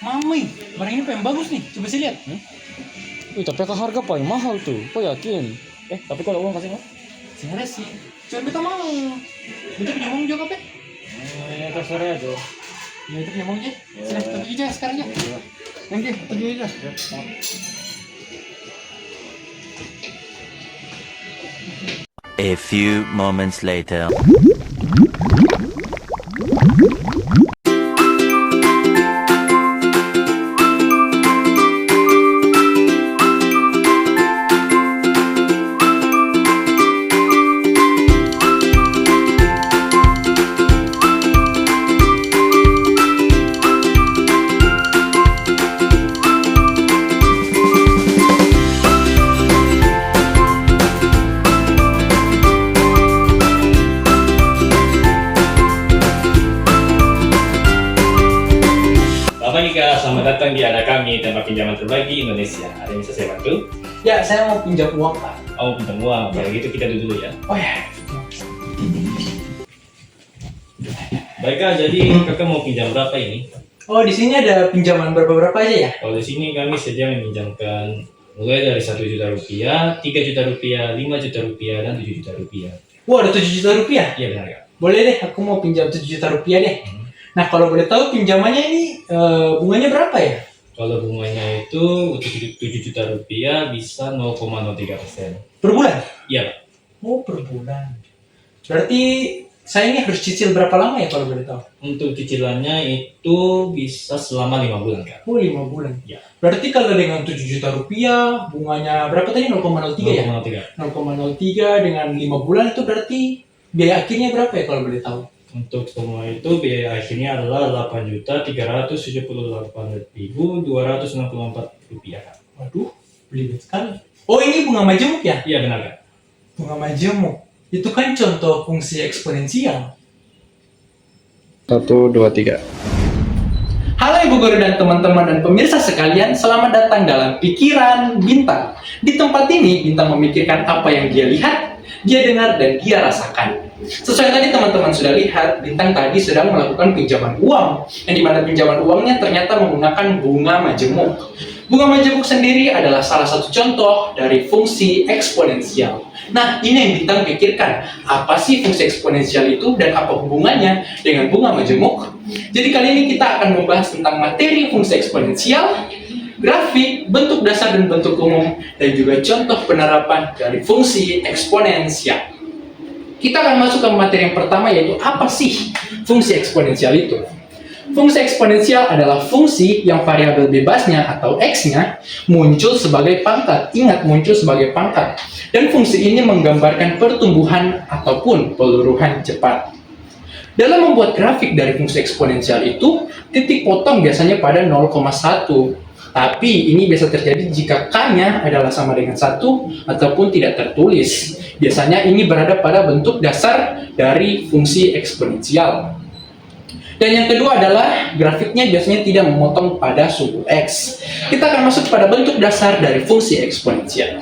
Mami, barang ini yang bagus nih. Coba saya lihat. Wih, tapi harga paling mahal tuh. Kok yakin? Tapi kalau uang kasih mah? Sebenarnya sih. Cuma beta mau. Beta punya uang juga, Pe. Ya, terserah aja. Ya, itu punya uang aja. Sini, pergi aja sekarang ya. Oke, pergi aja. A few moments later. Bapak Nika, selamat datang di Ada Kami, tempat pinjaman terbaik di Indonesia. Ada yang bisa saya bantu? Ya, saya mau pinjam uang, Pak. Oh, pinjam uang. Kalau gitu kita duduk dulu ya. Oh ya. Baik Kak, jadi kakak mau pinjam berapa ini? Oh, di sini ada pinjaman berapa aja ya? Kalau di sini kami sedia meminjamkan mulai dari 1 juta rupiah, 3 juta rupiah, 5 juta rupiah, dan 7 juta rupiah. Wah, ada 7 juta rupiah. Iya benar Kak. Boleh deh, aku mau pinjam 7 juta rupiah deh. Nah, kalau boleh tahu pinjamannya ini bunganya berapa ya? Kalau bunganya itu untuk 7 juta rupiah bisa 0,03%. Per bulan? Iya Pak. Oh, per bulan. Berarti saya ini harus cicil berapa lama ya kalau boleh tahu? Untuk cicilannya itu bisa selama 5 bulan Kak. Oh, 5 bulan. Ya. Berarti kalau dengan 7 juta rupiah, bunganya berapa tadi? 0,03 ya? 0,03. 0,03 dengan 5 bulan itu berarti biaya akhirnya berapa ya kalau boleh tahu? Untuk semua itu biaya akhirnya adalah 8.378.264 rupiah Kak. Waduh, belibet sekali. Oh, ini bunga majemuk ya? Iya benar Kak. Bunga majemuk. Itu kan contoh fungsi eksponensial. 1, 2, 3. Halo Ibu Guru dan teman-teman dan pemirsa sekalian, selamat datang dalam Pikiran Bintang. Di tempat ini, Bintang memikirkan apa yang dia lihat, dia dengar, dan dia rasakan. Sesuai tadi teman-teman sudah lihat, Bintang tadi sedang melakukan pinjaman uang, yang dimana pinjaman uangnya ternyata menggunakan bunga majemuk. Bunga majemuk sendiri adalah salah satu contoh dari fungsi eksponensial. Nah, ini yang Bintang pikirkan, apa sih fungsi eksponensial itu dan apa hubungannya dengan bunga majemuk? Jadi kali ini kita akan membahas tentang materi fungsi eksponensial, grafik, bentuk dasar dan bentuk umum, dan juga contoh penerapan dari fungsi eksponensial. Kita akan masuk ke materi yang pertama, yaitu apa sih fungsi eksponensial itu? Fungsi eksponensial adalah fungsi yang variabel bebasnya atau x-nya muncul sebagai pangkat. Ingat, muncul sebagai pangkat. Dan fungsi ini menggambarkan pertumbuhan ataupun peluruhan cepat. Dalam membuat grafik dari fungsi eksponensial itu, titik potong biasanya pada 0,1. Tapi ini biasa terjadi jika k-nya adalah sama dengan 1 ataupun tidak tertulis. Biasanya ini berada pada bentuk dasar dari fungsi eksponensial. Dan yang kedua adalah grafiknya biasanya tidak memotong pada sumbu x. Kita akan masuk pada bentuk dasar dari fungsi eksponensial.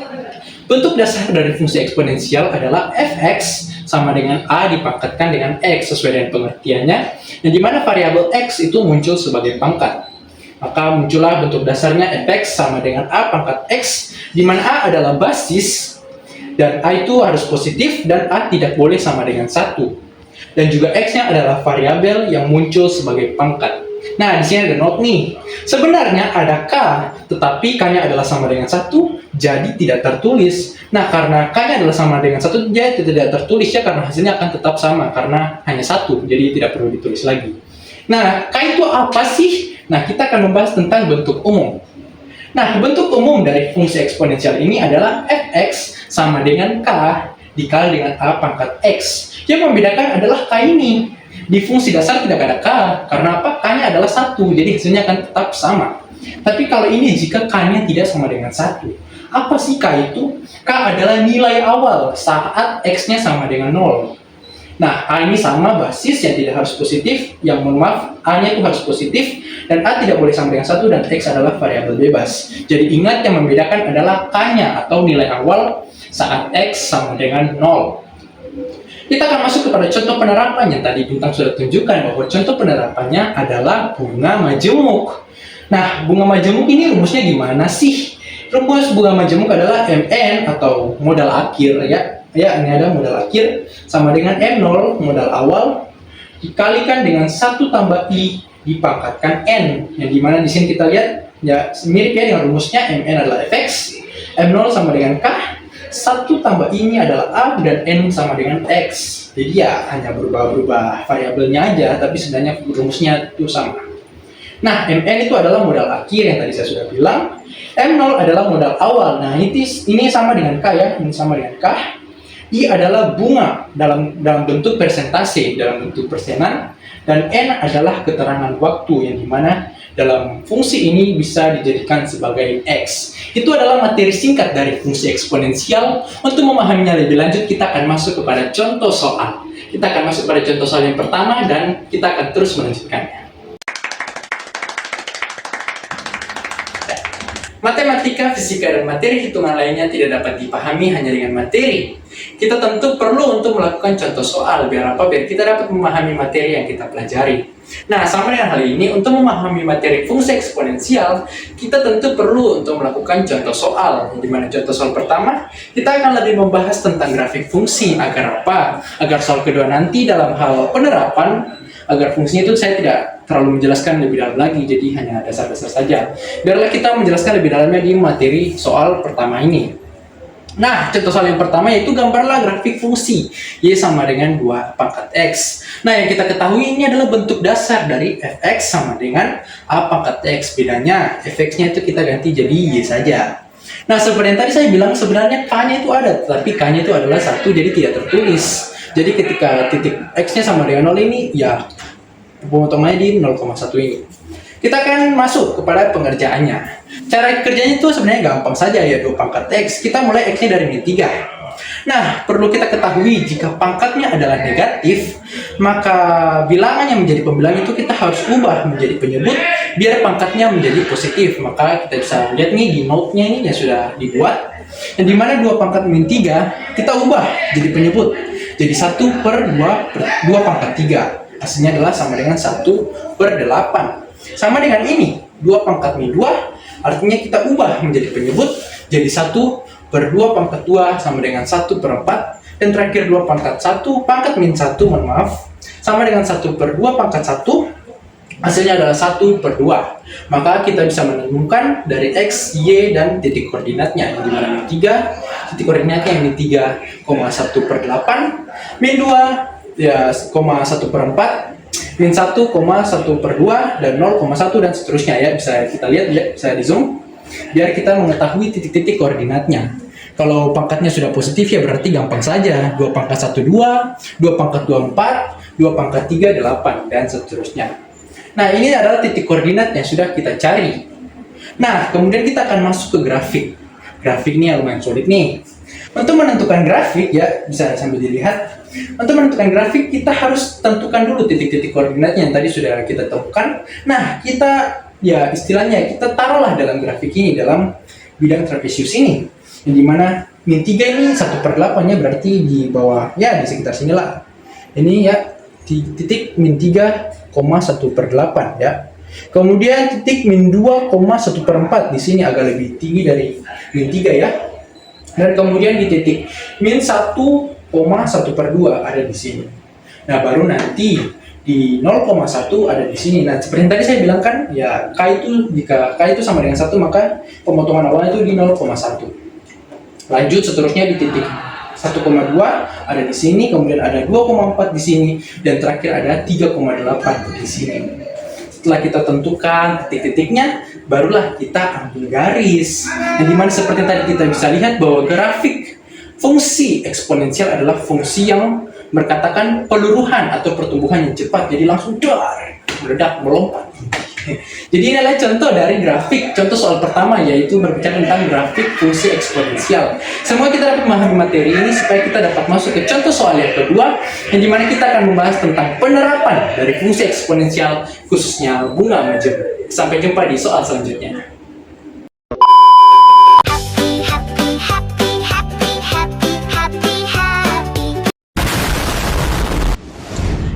Bentuk dasar dari fungsi eksponensial adalah fx sama dengan a dipangkatkan dengan x sesuai dengan pengertiannya, yang dimana variabel x itu muncul sebagai pangkat. Maka muncullah bentuk dasarnya fx sama dengan a pangkat x, di mana a adalah basis, dan a itu harus positif, dan a tidak boleh sama dengan 1. Dan juga x-nya adalah variabel yang muncul sebagai pangkat. Nah, di sini ada note nih. Sebenarnya ada k, tetapi k-nya adalah sama dengan 1, jadi tidak tertulis. Nah, karena k-nya adalah sama dengan 1, jadi tidak tertulis ya, karena hasilnya akan tetap sama, karena hanya 1, jadi tidak perlu ditulis lagi. Nah, k itu apa sih? Nah, kita akan membahas tentang bentuk umum. Nah, bentuk umum dari fungsi eksponensial ini adalah fx sama dengan k dikali dengan a pangkat x. Yang membedakan adalah k ini. Di fungsi dasar tidak ada k, karena apa? K-nya adalah 1, jadi hasilnya akan tetap sama. Tapi kalau ini jika k-nya tidak sama dengan 1. Apa sih k itu? K adalah nilai awal saat x-nya sama dengan 0. Nah, A ini sama basis yang tidak harus positif, yang mohon maaf, A-nya itu harus positif, dan A tidak boleh sama dengan 1, dan X adalah variabel bebas. Jadi ingat, yang membedakan adalah K-nya atau nilai awal saat X sama dengan 0. Kita akan masuk kepada contoh penerapannya. Tadi Bintang sudah tunjukkan bahwa contoh penerapannya adalah bunga majemuk. Nah, bunga majemuk ini rumusnya gimana sih? Rumus bunga majemuk adalah MN atau modal akhir ya. Ya, ini ada modal akhir sama dengan M0 modal awal dikalikan dengan 1 tambah I dipangkatkan N. Yang dimana di sini kita lihat ya mirip ya dengan rumusnya, MN adalah Fx, M0 sama dengan K, 1 tambah I ini adalah A, dan N sama dengan X. Jadi ya hanya berubah-ubah variabelnya aja, tapi sebenarnya rumusnya itu sama. Nah, MN itu adalah modal akhir yang tadi saya sudah bilang. M0 adalah modal awal. Nah, ini sama dengan K ya, ini sama dengan K. I adalah bunga dalam bentuk persentase, dalam bentuk persenan, dan N adalah keterangan waktu yang dimana dalam fungsi ini bisa dijadikan sebagai X. Itu adalah materi singkat dari fungsi eksponensial. Untuk memahaminya lebih lanjut, kita akan masuk kepada contoh soal. Kita akan masuk pada contoh soal yang pertama dan kita akan terus melanjutkannya. Matematika, fisika, dan materi hitungan lainnya tidak dapat dipahami hanya dengan materi. Kita tentu perlu untuk melakukan contoh soal, biar apa? Biar kita dapat memahami materi yang kita pelajari. Nah, sama dengan hal ini, untuk memahami materi fungsi eksponensial, kita tentu perlu untuk melakukan contoh soal. Di mana contoh soal pertama, kita akan lebih membahas tentang grafik fungsi. Agar apa? Agar soal kedua nanti dalam hal penerapan, agar fungsinya itu saya tidak terlalu menjelaskan lebih dalam lagi, jadi hanya dasar-dasar saja. Biarlah kita menjelaskan lebih dalamnya di materi soal pertama ini. Nah, contoh soal yang pertama yaitu gambarlah grafik fungsi Y sama dengan 2 pangkat X. Nah, yang kita ketahui ini adalah bentuk dasar dari Fx sama dengan A pangkat X. Bedanya, Fx-nya itu kita ganti jadi Y saja. Nah, seperti yang tadi saya bilang, sebenarnya K-nya itu ada, tapi K-nya itu adalah 1, jadi tidak tertulis. Jadi ketika titik X-nya sama dengan 0 ini, ya pemotongannya di 0,1 ini. Kita akan masuk kepada pengerjaannya. Cara kerjanya itu sebenarnya gampang saja ya, 2 pangkat X. Kita mulai X-nya dari min 3. Nah, perlu kita ketahui jika pangkatnya adalah negatif, maka bilangan yang menjadi pembilang itu kita harus ubah menjadi penyebut biar pangkatnya menjadi positif. Maka kita bisa lihat nih di note-nya ini yang sudah dibuat. Yang dimana 2 pangkat min 3 kita ubah jadi penyebut. Jadi 1 per 2 pangkat 3. Hasilnya adalah sama dengan 1 per 8. Sama dengan ini, 2 pangkat min 2, artinya kita ubah menjadi penyebut, jadi 1 per 2 pangkat 2 sama dengan 1 per 4, dan terakhir 2 pangkat 1, pangkat min 1, mohon maaf, sama dengan 1 per 2 pangkat 1, hasilnya adalah 1 per 2. Maka kita bisa menemukan dari X, Y, dan titik koordinatnya, yang dimana min 3, titik koordinatnya yang min 3,1 per 8, min 2, ya, 1 per 4, min 1,1 per 2, dan 0,1 dan seterusnya ya. Bisa kita lihat ya, bisa di zoom biar kita mengetahui titik-titik koordinatnya. Kalau pangkatnya sudah positif ya berarti gampang saja, 2 pangkat 1 2, 2 pangkat 2 4, 2 pangkat 3 8, dan seterusnya. Nah, ini adalah titik koordinat yang sudah kita cari. Nah, kemudian kita akan masuk ke grafik. Grafik ini yang lumayan sulit nih. Untuk menentukan grafik ya, bisa sambil dilihat. Untuk menentukan grafik, kita harus tentukan dulu titik-titik koordinatnya yang tadi sudah kita temukan. Nah, kita ya istilahnya kita taruhlah dalam grafik ini, dalam bidang trapesius ini. Yang dimana min 3 ini 1 per 8-nya berarti di bawah, ya di sekitar sinilah. Ini ya, di titik min 3,1 per 8 ya. Kemudian titik min 2,1 per 4 di sini agak lebih tinggi dari min 3 ya. Dan kemudian di titik min 1,1 per 2 ada di sini. Nah, baru nanti di 0,1 ada di sini. Nah, seperti yang tadi saya bilang kan, ya K itu, jika K itu sama dengan 1, maka pemotongan awalnya itu di 0,1. Lanjut seterusnya di titik 1,2 ada di sini, kemudian ada 2,4 di sini, dan terakhir ada 3,8 di sini. Setelah kita tentukan titik-titiknya, barulah kita ambil garis. Yang dimana seperti tadi kita bisa lihat bahwa grafik fungsi eksponensial adalah fungsi yang berkatakan peluruhan atau pertumbuhan yang cepat, jadi langsung meledak, melompat. Jadi ini adalah contoh dari grafik, contoh soal pertama yaitu berbicara tentang grafik fungsi eksponensial. Semoga kita dapat memahami materi ini supaya kita dapat masuk ke contoh soal yang kedua, yang dimana kita akan membahas tentang penerapan dari fungsi eksponensial khususnya bunga majemuk. Sampai jumpa di soal selanjutnya.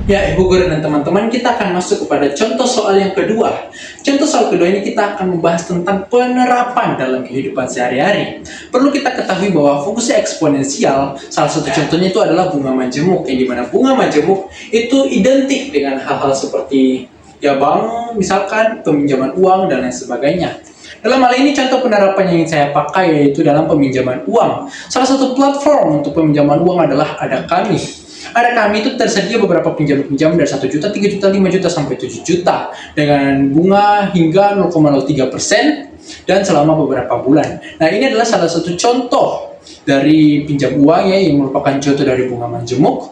Ya, Ibu Guru dan teman-teman, kita akan masuk kepada contoh soal yang kedua. Contoh soal kedua ini kita akan membahas tentang penerapan dalam kehidupan sehari-hari. Perlu kita ketahui bahwa fungsi eksponensial, salah satu contohnya itu adalah bunga majemuk, yang dimana bunga majemuk itu identik dengan hal-hal seperti ya bank, misalkan peminjaman uang dan lain sebagainya. Dalam hal ini contoh penerapan yang ingin saya pakai yaitu dalam peminjaman uang. Salah satu platform untuk peminjaman uang adalah Ada Kami. Ada Kami itu tersedia beberapa pinjam dari 1 juta, 3 juta, 5 juta, sampai 7 juta dengan bunga hingga 0,03% dan selama beberapa bulan. Nah, ini adalah salah satu contoh dari pinjam uang ya, yang merupakan contoh dari bunga majemuk,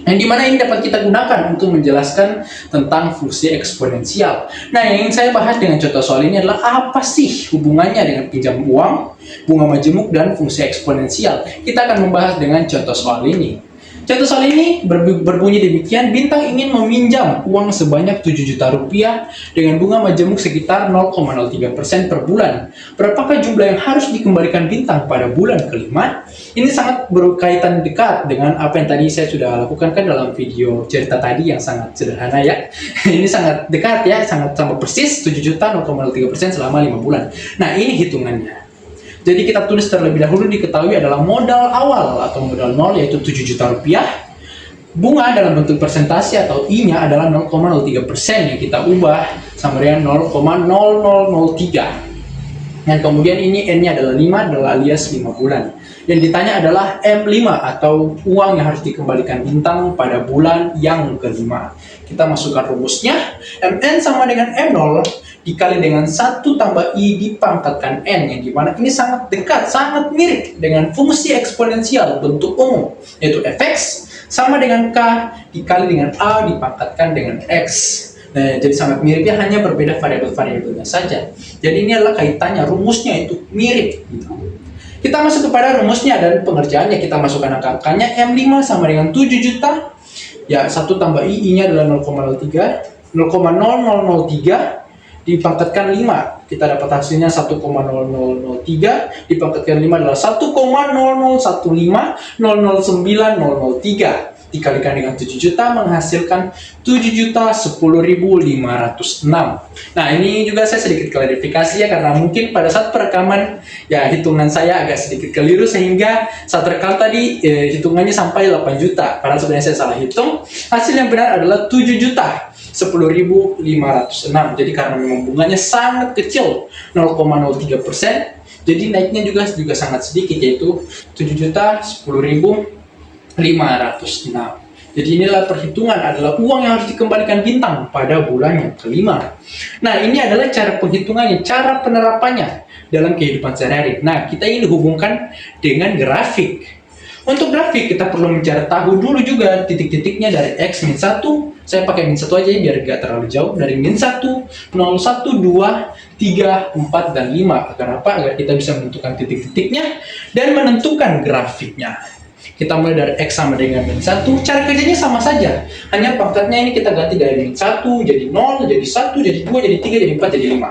yang dimana ini dapat kita gunakan untuk menjelaskan tentang fungsi eksponensial. Nah, yang ingin saya bahas dengan contoh soal ini adalah apa sih hubungannya dengan pinjam uang, bunga majemuk, dan fungsi eksponensial. Kita akan membahas dengan contoh soal ini. Contoh soal ini berbunyi demikian, Bintang ingin meminjam uang sebanyak 7 juta rupiah dengan bunga majemuk sekitar 0,03% per bulan. Berapakah jumlah yang harus dikembalikan Bintang pada bulan kelima? Ini sangat berkaitan dekat dengan apa yang tadi saya sudah lakukan kan dalam video cerita tadi yang sangat sederhana ya. Ini sangat dekat ya, sangat sama persis 7 juta 0,03% selama 5 bulan. Nah, ini hitungannya. Jadi kita tulis terlebih dahulu, diketahui adalah modal awal atau modal nol yaitu 7 juta rupiah. Bunga dalam bentuk persentase atau I-nya adalah 0,03% yang kita ubah sama dengan 0,0003. Dan kemudian ini N-nya adalah 5 alias 5 bulan. Yang ditanya adalah M5 atau uang yang harus dikembalikan Bintang pada bulan yang kelima. Kita masukkan rumusnya, MN sama dengan M0 dikali dengan 1 tambah I dipangkatkan N, yang dimana ini sangat dekat, sangat mirip dengan fungsi eksponensial bentuk umum, yaitu Fx sama dengan K dikali dengan A dipangkatkan dengan X. Nah, jadi sangat mirip ya, hanya berbeda variabel-variabelnya saja. Jadi ini adalah kaitannya, rumusnya itu mirip gitu. Kita masuk kepada rumusnya dan pengerjaannya. Kita masukkan angka-angkanya, M5 sama dengan 7 juta. Ya, 1 tambah I-nya adalah 0,03 dipangkatkan 5. Kita dapat hasilnya 1,0003 dipangkatkan 5 adalah 1,001500903 dikalikan dengan 7 juta menghasilkan 7.010.506. Nah, ini juga saya sedikit klarifikasi ya, karena mungkin pada saat perekaman ya hitungan saya agak sedikit keliru sehingga saat rekam tadi hitungannya sampai 8 juta. Padahal sebenarnya saya salah hitung. Hasil yang benar adalah 7.010.506. Jadi karena memang bunganya sangat kecil 0,03%, jadi naiknya juga sangat sedikit, yaitu 7.010.506. Jadi inilah perhitungan adalah uang yang harus dikembalikan Bintang pada bulan yang kelima. Nah, ini adalah cara penghitungannya, cara penerapannya dalam kehidupan sehari-hari. Nah, kita ingin dihubungkan dengan grafik. Untuk grafik kita perlu mencari tahu dulu juga titik-titiknya dari X min 1. Saya pakai min 1 aja ya, biar gak terlalu jauh. Dari min 1, 0, 1, 2, 3, 4, dan 5. Agar apa? Agar kita bisa menentukan titik-titiknya dan menentukan grafiknya. Kita mulai dari X sama dengan min 1, cara kerjanya sama saja. Hanya pangkatnya ini kita ganti dari min 1 jadi 0, jadi 1, jadi 2, jadi 3, jadi 4, jadi 5.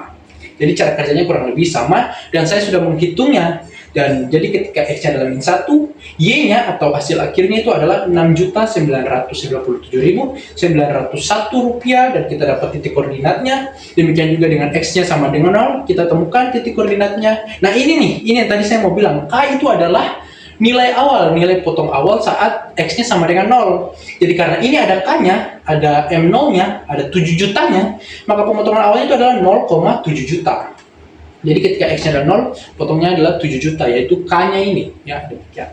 Jadi cara kerjanya kurang lebih sama dan saya sudah menghitungnya. Dan jadi ketika X-nya adalah min 1, Y-nya atau hasil akhirnya itu adalah 6.997.901 rupiah dan kita dapat titik koordinatnya. Demikian juga dengan X-nya sama dengan 0, kita temukan titik koordinatnya. Nah, ini yang tadi saya mau bilang, K itu adalah nilai awal, nilai potong awal saat X-nya sama dengan 0. Jadi karena ini ada K-nya, ada M0-nya, ada 7 jutanya, maka pemotongan awalnya itu adalah 0,7 juta. Jadi ketika X-nya adalah 0, potongnya adalah 7 juta, yaitu K-nya ini. Ya, demikian.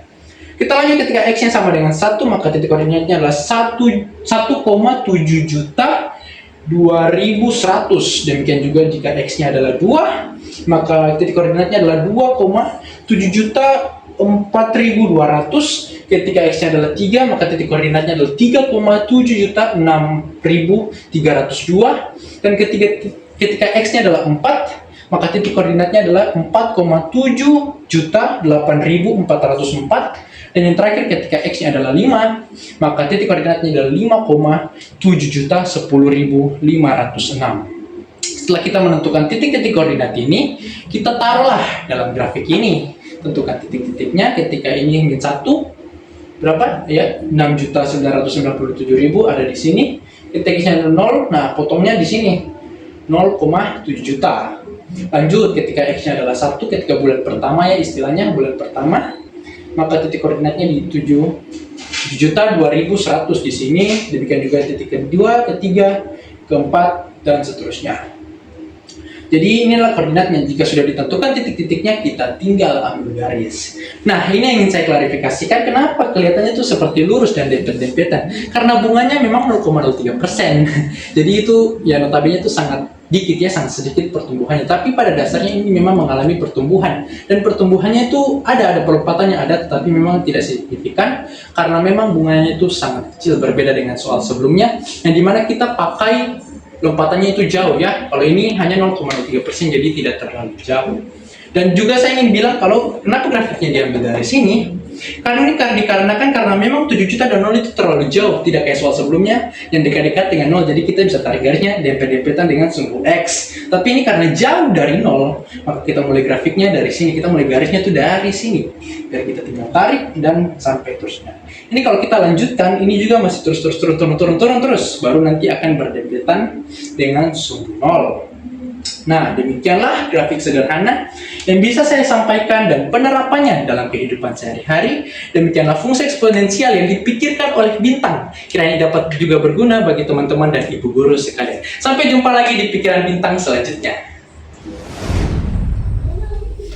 Kita lanjut, ketika X-nya sama dengan 1, maka titik koordinatnya adalah 1,7 juta 2.100. Demikian juga jika X-nya adalah 2, maka titik koordinatnya adalah 2,7 juta 4.200. Ketika X-nya adalah 3, maka titik koordinatnya adalah 3,7 juta 6.302. Dan ketika X-nya adalah 4, maka titik koordinatnya adalah 4,7 juta 8.404. Dan yang terakhir ketika X-nya adalah 5, maka titik koordinatnya adalah 5,7 juta 10.506. Setelah kita menentukan titik-titik koordinat ini, kita taruhlah dalam grafik ini. Tentukan titik-titiknya. Ketika ini min 1, berapa? Ya, 6.997.000 ada di sini. Ketika X-nya 0, nah potongnya di sini 0,7 juta. Lanjut, ketika X-nya adalah 1, ketika bulan pertama ya istilahnya bulan pertama, maka titik koordinatnya di 7.2.100 di sini. Demikian juga titik kedua, ketiga, keempat, dan seterusnya. Jadi inilah koordinatnya. Jika sudah ditentukan titik-titiknya, kita tinggal ambil garis. Nah, ini yang ingin saya klarifikasikan. Kenapa kelihatannya itu seperti lurus dan dempet-dempetan? Karena bunganya memang 0,03%. Jadi itu ya notabene itu sangat dikit ya, sangat sedikit pertumbuhannya. Tapi pada dasarnya ini memang mengalami pertumbuhan. Dan pertumbuhannya itu ada pelompatannya ada, tetapi memang tidak signifikan. Karena memang bunganya itu sangat kecil, berbeda dengan soal sebelumnya. Yang dimana kita pakai lompatannya itu jauh ya. Kalau ini hanya 0,03%, jadi tidak terlalu jauh. Dan juga saya ingin bilang kalau kenapa grafiknya diambil dari sini, karena ini dikarenakan karena memang 7 juta dan 0 itu terlalu jauh, tidak kayak soal sebelumnya yang dekat-dekat dengan 0, jadi kita bisa tarik garisnya dempet-dempetan dengan sumbu X. Tapi ini karena jauh dari 0, maka kita mulai grafiknya dari sini, kita mulai garisnya tuh dari sini, biar kita tinggal tarik dan sampai terusnya. Ini kalau kita lanjutkan, ini juga masih terus turun terus, baru nanti akan berdempetan dengan sumbu 0. Nah, demikianlah grafik sederhana yang bisa saya sampaikan dan penerapannya dalam kehidupan sehari-hari. Demikianlah fungsi eksponensial yang dipikirkan oleh Bintang. Kiranya dapat juga berguna bagi teman-teman dan ibu guru sekalian. Sampai jumpa lagi di pikiran Bintang selanjutnya.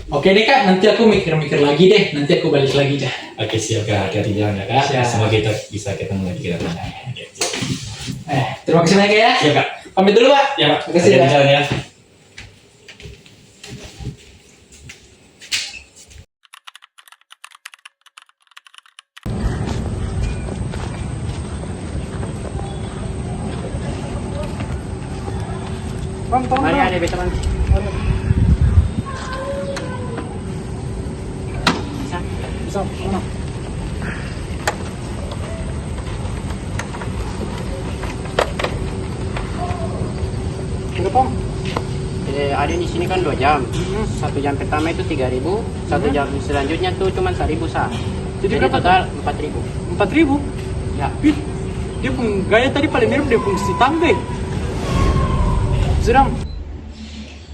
Oke deh Kak, nanti aku mikir-mikir lagi deh. Nanti aku balik lagi dah. Oke, siap Kak. Hati-hati jalan ya Kak. Siap. Semoga kita bisa ketemu lagi kita. Oke, siap. Terima kasih banyak ya. Siap Kak. Pamit dulu Pak. Ya Kak. Terima kasih Hati-hati ya. jalan ya. Mari ada betul. Bisa. Mana? Berapa? Ada di sini kan 2 jam. 1 jam pertama itu 3.000, 1 jam selanjutnya tuh cuma 1.000 sah. Jadi total 4.000. 4.000? Ya. Ih, dia pun gaya tadi paling mirip dia fungsi tangga. Sedang.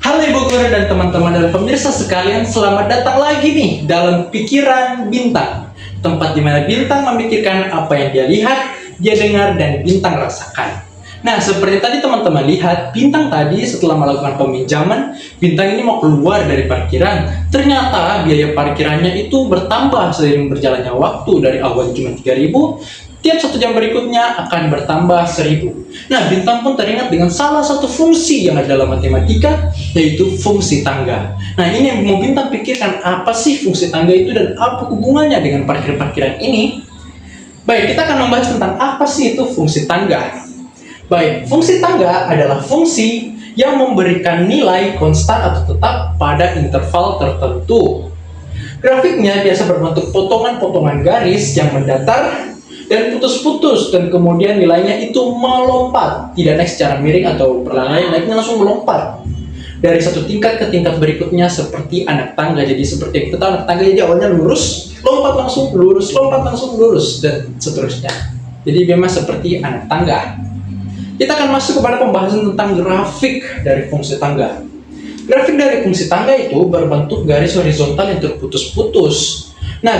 Halo Ibu Guru dan teman-teman dan pemirsa sekalian, selamat datang lagi nih dalam Pikiran Bintang. Tempat di mana Bintang memikirkan apa yang dia lihat, dia dengar, dan Bintang rasakan. Nah, seperti tadi teman-teman lihat, Bintang tadi setelah melakukan peminjaman, Bintang ini mau keluar dari parkiran. Ternyata biaya parkirannya itu bertambah seiring berjalannya waktu. Dari awal cuma 3.000, tiap 1 jam berikutnya akan bertambah 1.000. Nah, Bintang pun teringat dengan salah satu fungsi yang ada dalam matematika, yaitu fungsi tangga. Nah, ini yang mau Bintang pikirkan, apa sih fungsi tangga itu dan apa hubungannya dengan parkir-parkiran ini? Baik, kita akan membahas tentang apa sih itu fungsi tangga. Baik, fungsi tangga adalah fungsi yang memberikan nilai konstan atau tetap pada interval tertentu. Grafiknya biasa berbentuk potongan-potongan garis yang mendatar dan putus-putus, dan kemudian nilainya itu melompat, tidak naik secara miring atau perlahan, naiknya langsung melompat dari satu tingkat ke tingkat berikutnya seperti anak tangga. Jadi seperti yang kita tahu, anak tangga jadi awalnya lurus, lompat langsung lurus, lompat langsung lurus, dan seterusnya. Jadi memang seperti anak tangga. Kita akan masuk kepada pembahasan tentang grafik dari fungsi tangga. Grafik dari fungsi tangga itu berbentuk garis horizontal yang terputus-putus. Nah,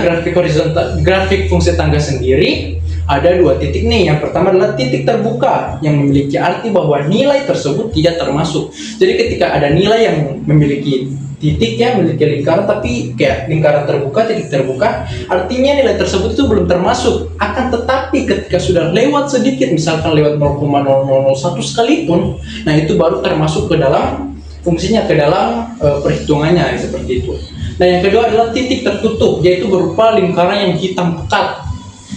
grafik fungsi tangga sendiri ada 2 titik nih. Yang pertama adalah titik terbuka yang memiliki arti bahwa nilai tersebut tidak termasuk. Jadi ketika ada nilai yang memiliki titik ya, memiliki lingkaran tapi kayak lingkaran terbuka, titik terbuka, artinya nilai tersebut itu belum termasuk. Akan tetapi ketika sudah lewat sedikit, misalkan lewat 0,0001 sekalipun, nah itu baru termasuk ke dalam fungsinya, ke dalam perhitungannya seperti itu. Nah, yang kedua adalah titik tertutup, yaitu berupa lingkaran yang hitam pekat.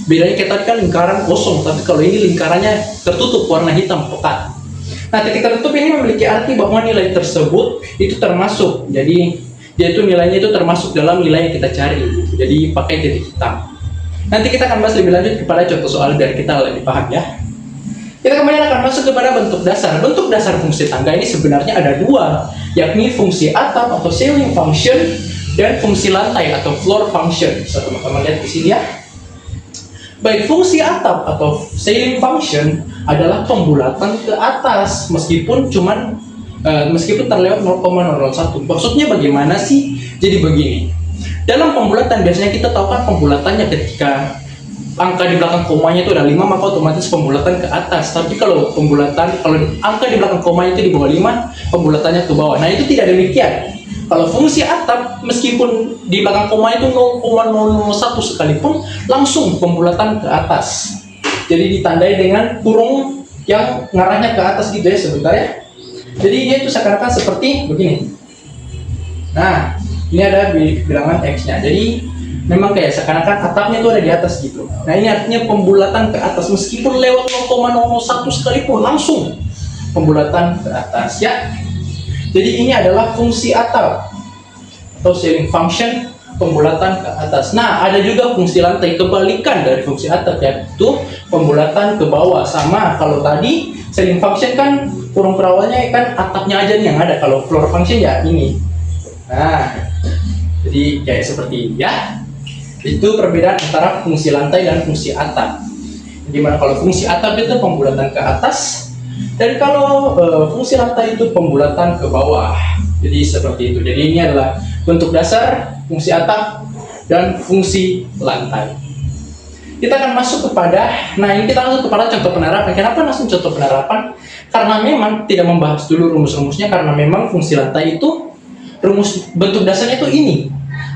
Bedanya kita tadi kan lingkaran kosong, tapi kalau ini lingkarannya tertutup warna hitam pekat. Nah, titik tertutup ini memiliki arti bahwa nilai tersebut itu termasuk. Jadi, yaitu nilainya itu termasuk dalam nilai yang kita cari. Jadi, pakai titik hitam. Nanti kita akan bahas lebih lanjut kepada contoh soal biar kita lebih paham ya. Kita kemudian akan masuk kepada bentuk dasar. Bentuk dasar fungsi tangga ini sebenarnya ada 2, yakni fungsi atap atau ceiling function dan fungsi lantai atau floor function. Bisa teman-teman lihat di sini ya. Baik, fungsi atap atau ceiling function adalah pembulatan ke atas meskipun terlewat 0,001. Maksudnya bagaimana sih? Jadi begini. Dalam pembulatan biasanya kita tahu kan pembulatannya ketika angka di belakang komanya itu ada 5 maka otomatis pembulatan ke atas. Tapi kalau angka di belakang koma itu di bawah 5, pembulatannya ke bawah. Nah, itu tidak demikian. Kalau fungsi atap meskipun di belakang koma itu 0,001 sekalipun langsung pembulatan ke atas. Jadi ditandai dengan kurung yang ngarahnya ke atas gitu ya sebentar ya. Jadi dia itu seakan-akan seperti begini. Nah, ini ada bilangan X-nya. Jadi memang kayak seakan-akan atapnya itu ada di atas gitu. Nah, ini artinya pembulatan ke atas meskipun lewat 0,01 sekalipun langsung pembulatan ke atas ya. Jadi ini adalah fungsi atap atau ceiling function, pembulatan ke atas. Nah, ada juga fungsi lantai kebalikan dari fungsi atap, yaitu pembulatan ke bawah. Sama kalau tadi ceiling function kan kurung perawalnya kan atapnya aja nih yang ada. Kalau floor function ya ini. Nah, jadi kayak seperti ini ya. Itu perbedaan antara fungsi lantai dan fungsi atap. Dimana kalau fungsi atap itu pembulatan ke atas, dan kalau fungsi lantai itu pembulatan ke bawah. Jadi seperti itu. Jadi ini adalah bentuk dasar fungsi atap dan fungsi lantai. Kita akan masuk kepada, ini kita langsung kepada contoh penerapan. Kenapa langsung contoh penerapan? Karena memang tidak membahas dulu rumus-rumusnya, karena memang fungsi lantai itu rumus bentuk dasarnya itu ini.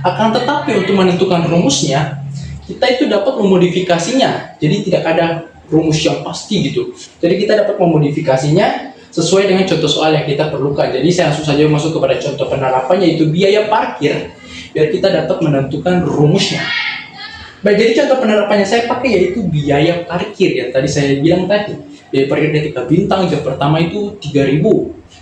Akan tetapi untuk menentukan rumusnya, kita itu dapat memodifikasinya. Jadi tidak ada rumus yang pasti gitu. Jadi kita dapat memodifikasinya sesuai dengan contoh soal yang kita perlukan. Jadi saya langsung saja masuk kepada contoh penerapan, yaitu biaya parkir, biar kita dapat menentukan rumusnya. Baik, jadi contoh penerapannya saya pakai yaitu biaya parkir yang tadi saya bilang tadi. Biaya parkir ketika bintang jam pertama itu 3.000,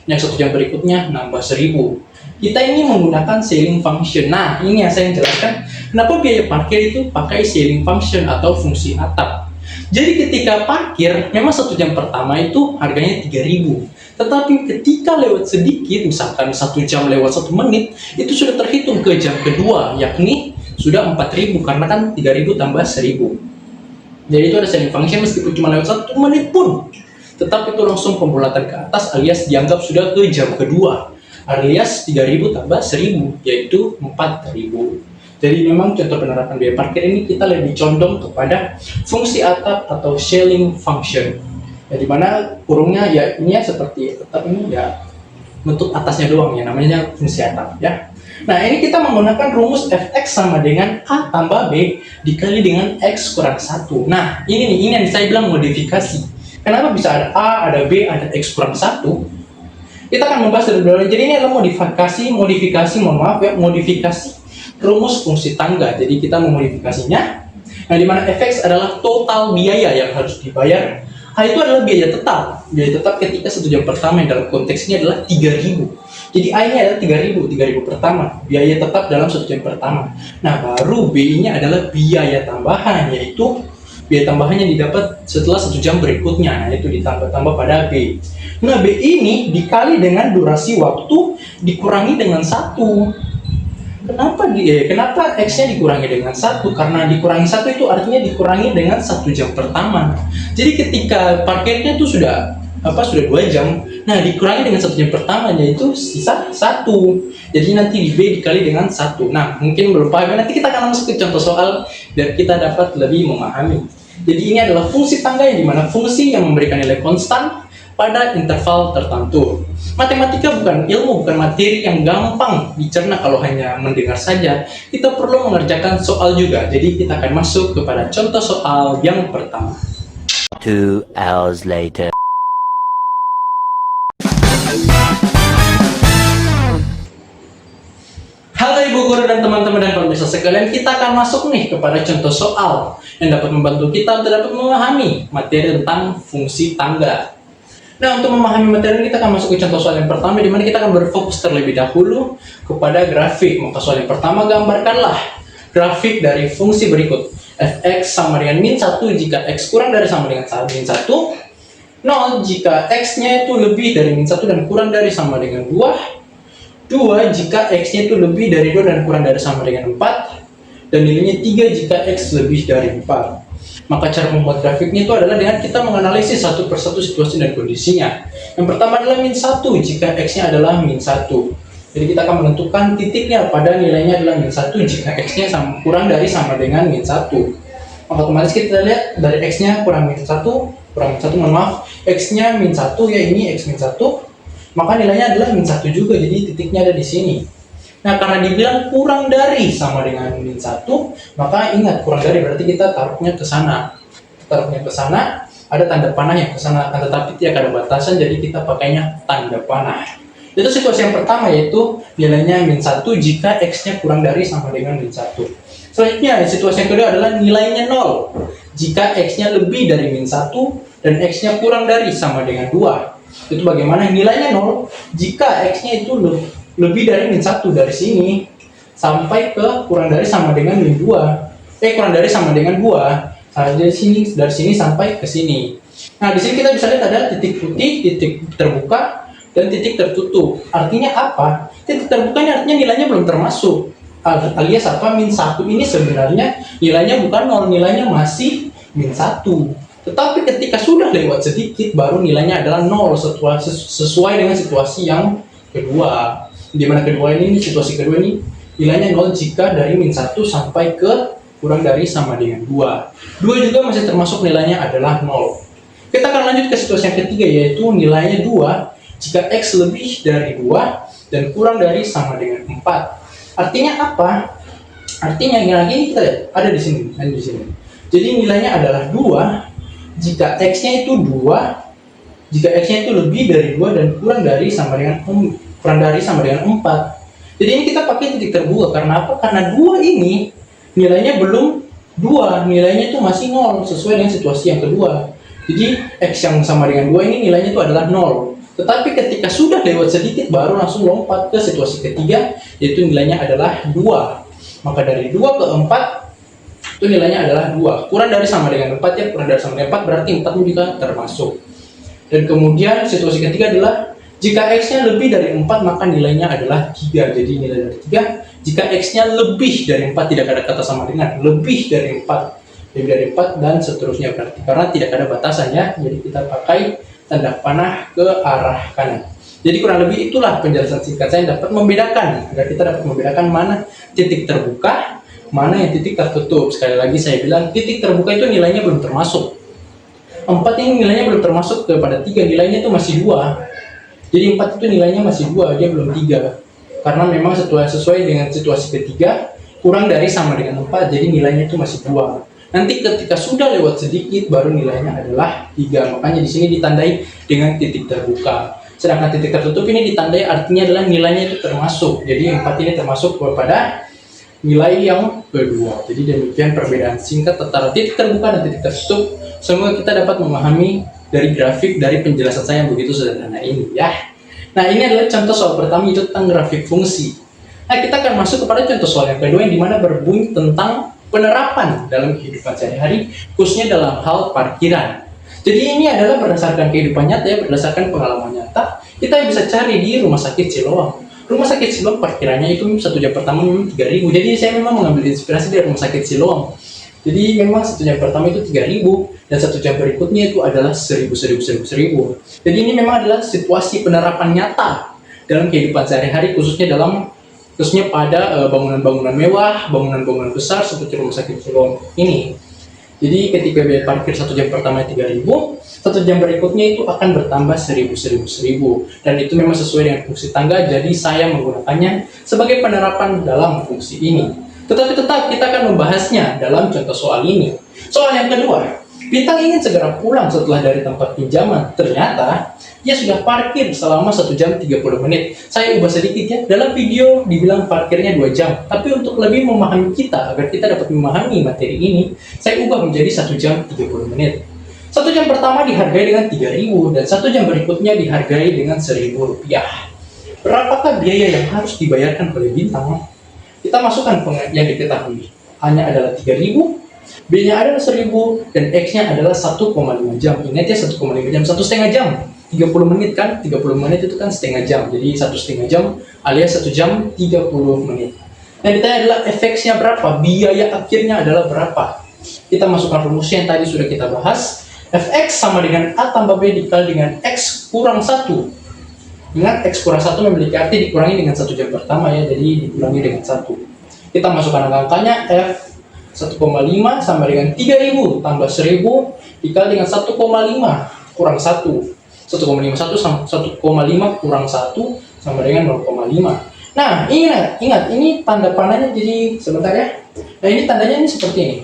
yang 1 jam berikutnya nambah 1.000. Kita ini menggunakan ceiling function. Nah, ini yang saya jelaskan kenapa biaya parkir itu pakai ceiling function atau fungsi atap. Jadi ketika parkir, memang 1 jam pertama itu harganya 3.000. Tetapi ketika lewat sedikit, misalkan 1 jam lewat 1 menit, itu sudah terhitung ke jam kedua, yakni sudah 4.000, karena kan 3.000 tambah 1.000. Jadi itu ada ceiling function meskipun cuma lewat 1 menit pun. Tetap itu langsung pembulatan ke atas alias dianggap sudah ke jam kedua. Alias 3.000 tambah 1.000, yaitu 4.000. Jadi memang contoh penerapan biaya parkir ini kita lebih condong kepada fungsi atap atau ceiling function. Ya, dimana kurungnya ya ini ya seperti atap ini ya bentuk atasnya doang ya, namanya fungsi atap ya. Nah, ini kita menggunakan rumus fx sama dengan a tambah b dikali dengan x kurang 1. Nah, ini yang saya bilang modifikasi. Kenapa bisa ada a, ada b, ada x kurang 1? Kita akan membahas dari dulu. Jadi ini adalah modifikasi rumus fungsi tangga. Jadi kita memodifikasinya. Nah, di mana fx adalah total biaya yang harus dibayar. Nah, itu adalah biaya tetap. Biaya tetap ketika 1 jam pertama yang dalam konteks ini adalah 3.000. Jadi A-nya adalah 3.000 pertama. Biaya tetap dalam 1 jam pertama. Nah, baru B-nya adalah biaya tambahan, yaitu biaya tambahannya didapat setelah 1 jam berikutnya. Nah, itu ditambah-tambah pada B. Nah, B ini dikali dengan durasi waktu dikurangi dengan 1. Kenapa X-nya dikurangi dengan 1? Karena dikurangi 1 itu artinya dikurangi dengan 1 jam pertama. Jadi ketika parkirnya itu sudah 2 jam, nah dikurangi dengan 1 jam pertama, yaitu sisa 1. Jadi nanti di B dikali dengan 1. Nah, mungkin belum paham, nanti kita akan masuk ke contoh soal biar kita dapat lebih memahami. Jadi ini adalah fungsi tangga yang dimana fungsi yang memberikan nilai konstan pada interval tertentu. Matematika bukan ilmu, bukan materi yang gampang dicerna kalau hanya mendengar saja. Kita perlu mengerjakan soal juga. Jadi kita akan masuk kepada contoh soal yang pertama. 2 hours later. Halo Ibu Guru dan teman-teman dan pemirsa sekalian, kita akan masuk nih kepada contoh soal yang dapat membantu kita untuk dapat memahami materi tentang fungsi tangga. Nah, untuk memahami materi ini kita akan masuk ke contoh soal yang pertama, di mana kita akan berfokus terlebih dahulu kepada grafik. Maka soal yang pertama, gambarkanlah grafik dari fungsi berikut. Fx sama dengan min 1 jika x kurang dari sama dengan min 1. 0 jika x-nya itu lebih dari min 1 dan kurang dari sama dengan 2. 2 jika x-nya itu lebih dari 2 dan kurang dari sama dengan 4. Dan nilainya 3 jika x lebih dari 4. Maka cara membuat grafiknya itu adalah dengan kita menganalisis satu persatu situasi dan kondisinya. Yang pertama adalah -1 jika X-nya adalah -1. Jadi kita akan menentukan titiknya pada nilainya adalah -1 jika X-nya kurang dari sama dengan -1. Maka otomatis kita lihat dari X-nya kurang -1, mohon maaf, X-nya -1 ya, ini X -1, maka nilainya adalah -1 juga, jadi titiknya ada di sini. Nah, karena dibilang kurang dari sama dengan -1, maka ingat kurang dari berarti kita taruhnya ke sana. Taruhnya ke sana, ada tanda panah yang ke sana, tetapi tidak ada batasan, jadi kita pakainya tanda panah. Itu situasi yang pertama, yaitu nilainya -1 jika X-nya kurang dari sama dengan -1. Selanjutnya, situasi yang kedua adalah nilainya 0 jika X-nya lebih dari -1 dan X-nya kurang dari sama dengan 2. Itu bagaimana nilainya 0 jika X-nya itu lebih dari -1 dari sini sampai ke kurang dari sama dengan -2. Kurang dari sama dengan 2. Dari sini sampai ke sini. Nah, di sini kita bisa lihat ada titik putih, titik terbuka, dan titik tertutup. Artinya apa? Titik terbuka ini artinya nilainya belum termasuk. Alias apa? -1 ini sebenarnya nilainya bukan 0, nilainya masih -1. Tetapi ketika sudah lewat sedikit, baru nilainya adalah 0 sesuai dengan situasi yang kedua. Di mana kedua ini, situasi kedua ini nilainya 0 jika dari -1 sampai ke kurang dari sama dengan 2. 2 juga masih termasuk nilainya adalah 0. Kita akan lanjut ke situasi yang ketiga, yaitu nilainya 2 jika X lebih dari 2 dan kurang dari sama dengan 4. Artinya apa? Artinya yang lagi kita lihat, ada di sini. Jadi nilainya adalah 2 jika X-nya itu 2, jika X-nya itu lebih dari 2 dan kurang dari sama dengan 4. Jadi ini kita pakai titik terbuka. Karena apa? Karena 2 ini nilainya belum 2, nilainya itu masih 0 sesuai dengan situasi yang kedua. Jadi X yang sama dengan 2 ini nilainya itu adalah 0. Tetapi ketika sudah lewat sedikit, baru langsung lompat ke situasi ketiga, yaitu nilainya adalah 2. Maka dari 2 ke 4 itu nilainya adalah 2. Kurang dari sama dengan 4 ya, kurang dari sama dengan 4 berarti 4 juga termasuk. Dan kemudian situasi ketiga adalah jika X-nya lebih dari 4 maka nilainya adalah 3. Jadi nilai dari 3. Jika X-nya lebih dari 4, tidak ada kata sama dengan lebih dari 4 dan seterusnya berarti, karena tidak ada batasannya. Jadi kita pakai tanda panah ke arah kanan. Jadi kurang lebih itulah penjelasan singkat saya dapat membedakan, agar kita dapat membedakan mana titik terbuka, mana yang titik tertutup. Sekali lagi saya bilang, titik terbuka itu nilainya belum termasuk. 4 ini nilainya belum termasuk kepada 3, nilainya itu masih 2. Jadi 4 itu nilainya masih 2, dia belum 3. Karena memang sesuai dengan situasi ketiga, kurang dari sama dengan 4, jadi nilainya itu masih 2. Nanti ketika sudah lewat sedikit, baru nilainya adalah 3. Makanya di sini ditandai dengan titik terbuka. Sedangkan titik tertutup ini ditandai artinya adalah nilainya itu termasuk. Jadi 4 ini termasuk kepada nilai yang kedua. Jadi demikian perbedaan singkat antara titik terbuka dan titik tertutup. Semoga kita dapat memahami dari grafik, dari penjelasan saya yang begitu sederhana ini ya. Nah, ini adalah contoh soal pertama, itu tentang grafik fungsi. Nah, kita akan masuk kepada contoh soal yang kedua, yang dimana berbunyi tentang penerapan dalam kehidupan sehari-hari, khususnya dalam hal parkiran. Jadi ini adalah berdasarkan kehidupan nyata ya, berdasarkan pengalaman nyata. Kita bisa cari di Rumah Sakit Siloam. Rumah Sakit Siloam parkirannya itu 1 jam pertama memang 3.000. Jadi saya memang mengambil inspirasi dari Rumah Sakit Siloam. Jadi memang 1 jam pertama itu 3.000 dan 1 jam berikutnya itu adalah 1.000. Jadi ini memang adalah situasi penerapan nyata dalam kehidupan sehari-hari, khususnya pada bangunan-bangunan mewah, bangunan-bangunan besar seperti Rumah Sakit Siloam ini. Jadi ketika biaya parkir 1 jam pertama 3.000, 1 jam berikutnya itu akan bertambah 1.000. Dan itu memang sesuai dengan fungsi tangga, jadi saya menggunakannya sebagai penerapan dalam fungsi ini. Tetapi tetap kita akan membahasnya dalam contoh soal ini. Soal yang kedua, Bintang ingin segera pulang setelah dari tempat pinjaman. Ternyata ia sudah parkir selama 1 jam 30 menit. Saya ubah sedikit ya, dalam video dibilang parkirnya 2 jam. Tapi untuk lebih memahami kita, agar kita dapat memahami materi ini, saya ubah menjadi 1 jam 30 menit. 1 jam pertama dihargai dengan 3.000 dan 1 jam berikutnya dihargai dengan Rp1.000. Berapakah biaya yang harus dibayarkan oleh Bintang? Kita masukkan yang diketahui. Hanya adalah 3.000, B-nya adalah 1.000, dan X-nya adalah 1,5 jam. Ingat ya, 1,5 jam, 1,5 jam. 30 menit kan, 30 menit itu kan setengah jam. Jadi 1,5 jam alias 1 jam 30 menit. Yang ditanya adalah efeknya berapa, biaya akhirnya adalah berapa. Kita masukkan rumus yang tadi sudah kita bahas. Fx sama dengan A tambah B dikali dengan X kurang 1. Ingat, X kurang 1 memiliki arti dikurangi dengan 1 jam pertama ya, jadi dikurangi dengan 1. Kita masukkan angka-angkanya, F 1,5 sama dengan 3000 tambah 1000 dikali dengan 1,5 kurang 1. 1,51 sama 1,5 kurang 1 sama dengan 0,5. Nah, ingat, ini tanda panahnya, jadi sebentar ya. Nah, ini tandanya ini seperti ini.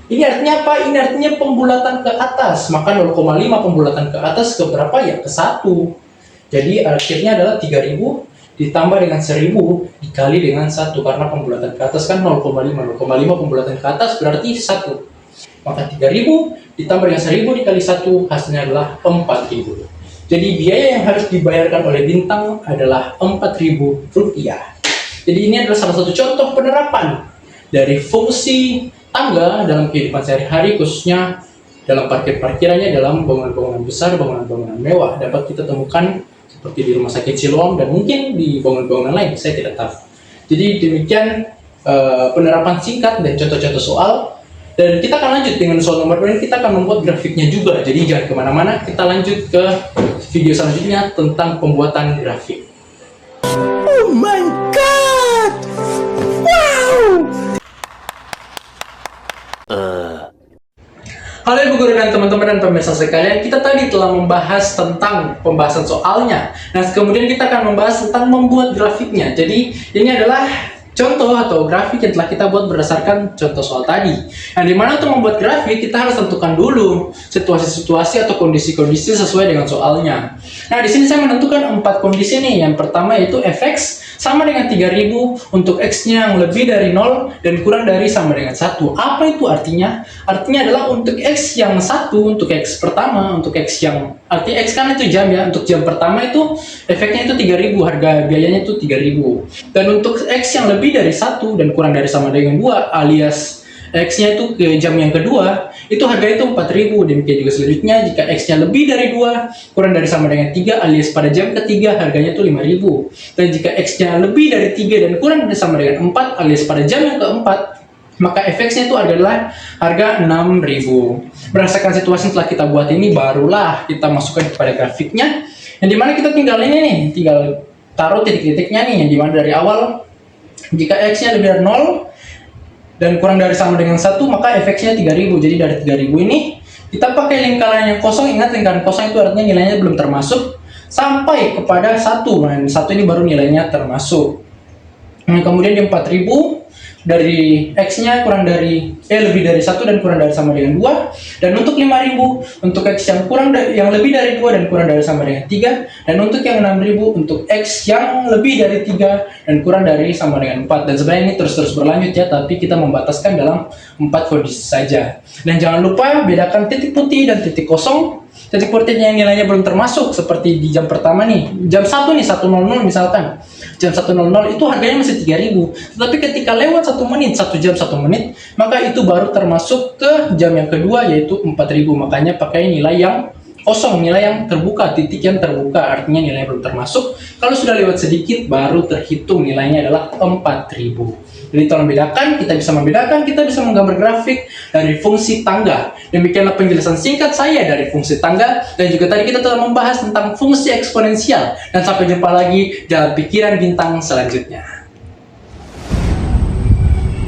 Ini artinya apa? Ini artinya pembulatan ke atas. Maka 0,5 pembulatan ke atas ke berapa ya? Ke 1. Jadi akhirnya adalah 3000 ditambah dengan 1000 dikali dengan 1. Karena pembulatan ke atas kan 0,5. 0,5 pembulatan ke atas berarti 1. Maka 3000 ditambah dengan 1000 dikali 1 hasilnya adalah 4000. Jadi biaya yang harus dibayarkan oleh Bintang adalah Rp4.000. Jadi ini adalah salah satu contoh penerapan dari fungsi tangga dalam kehidupan sehari-hari, khususnya dalam parkirannya dalam bangunan-bangunan besar, bangunan-bangunan mewah. Dapat kita temukan seperti di Rumah Sakit Siloam dan mungkin di bangunan-bangunan lain, saya tidak tahu. Jadi demikian penerapan singkat dan contoh-contoh soal. Dan kita akan lanjut dengan soal nomor 2, kita akan membuat grafiknya juga. Jadi jangan kemana-mana, kita lanjut ke video selanjutnya tentang pembuatan grafik. Oh my god! Wow! Halo Ibu Guru dan teman-teman dan pemirsa sekalian, kita tadi telah membahas tentang pembahasan soalnya. Nah, kemudian kita akan membahas tentang membuat grafiknya. Jadi, ini adalah contoh atau grafik yang telah kita buat berdasarkan contoh soal tadi. Nah, dimana untuk membuat grafik, kita harus tentukan dulu situasi-situasi atau kondisi-kondisi sesuai dengan soalnya. Nah, di sini saya menentukan 4 kondisi nih. Yang pertama yaitu fx sama dengan 3000 untuk x-nya yang lebih dari 0 dan kurang dari sama dengan 1. Apa itu artinya? Artinya adalah untuk x yang 1, untuk x pertama, untuk x yang arti x kan itu jam ya. Untuk jam pertama itu efeknya itu 3000, harga biayanya itu 3000. Dan untuk x yang lebih dari 1 dan kurang dari sama dengan 2 alias X-nya itu ke jam yang kedua, itu harganya itu 4000. Demikian juga selanjutnya, jika X-nya lebih dari 2, kurang dari sama dengan 3 alias pada jam ketiga, harganya itu 5000. Dan jika X-nya lebih dari 3 dan kurang dari sama dengan 4 alias pada jam yang keempat, maka FX-nya itu adalah harga 6000. Berdasarkan situasi yang telah kita buat ini, barulah kita masukkan kepada grafiknya, yang dimana kita tinggal ini nih, tinggal taruh titik-titiknya nih, yang dimana dari awal, jika X-nya lebih dari 0 dan kurang dari sama dengan 1, maka efeknya 3000. Jadi dari 3000 ini kita pakai lingkaran yang kosong. Ingat, lingkaran kosong itu artinya nilainya belum termasuk sampai kepada 1. Nah, 1 ini baru nilainya termasuk. Nah, kemudian di 4000 dari X-nya kurang dari lebih dari 1 dan kurang dari sama dengan 2. Dan untuk 5000 untuk X yang lebih dari 2 dan kurang dari sama dengan 3. Dan untuk yang 6000 untuk X yang lebih dari 3 dan kurang dari sama dengan 4. Dan sebenarnya ini terus-terus berlanjut ya, tapi kita membataskan dalam 4 kondisi saja. Dan jangan lupa bedakan titik putih dan titik kosong. Titik putihnya yang nilainya belum termasuk, seperti di jam pertama nih, jam 1 nih, 1.00 misalkan. Jam 1.00 itu harganya masih 3000. Tetapi ketika lewat 1 menit, 1 jam 1 menit, maka itu baru termasuk ke jam yang kedua, yaitu 4000. Makanya pakai nilai yang kosong, nilai yang terbuka, titik yang terbuka, artinya nilai belum termasuk. Kalau sudah lewat sedikit, baru terhitung nilainya adalah 4000. Jadi tolong bedakan, kita bisa membedakan, kita bisa menggambar grafik dari fungsi tangga. Demikianlah penjelasan singkat saya dari fungsi tangga, dan juga tadi kita telah membahas tentang fungsi eksponensial. Dan sampai jumpa lagi dalam pikiran Bintang selanjutnya.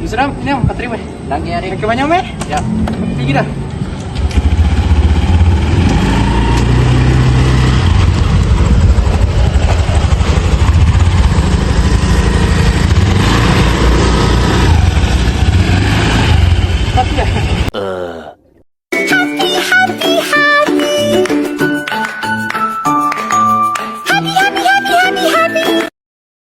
Sudah, ini om, keterima. Lagi hari. Oke, banyak meh. Ya. Tinggi dah. Tapi ya.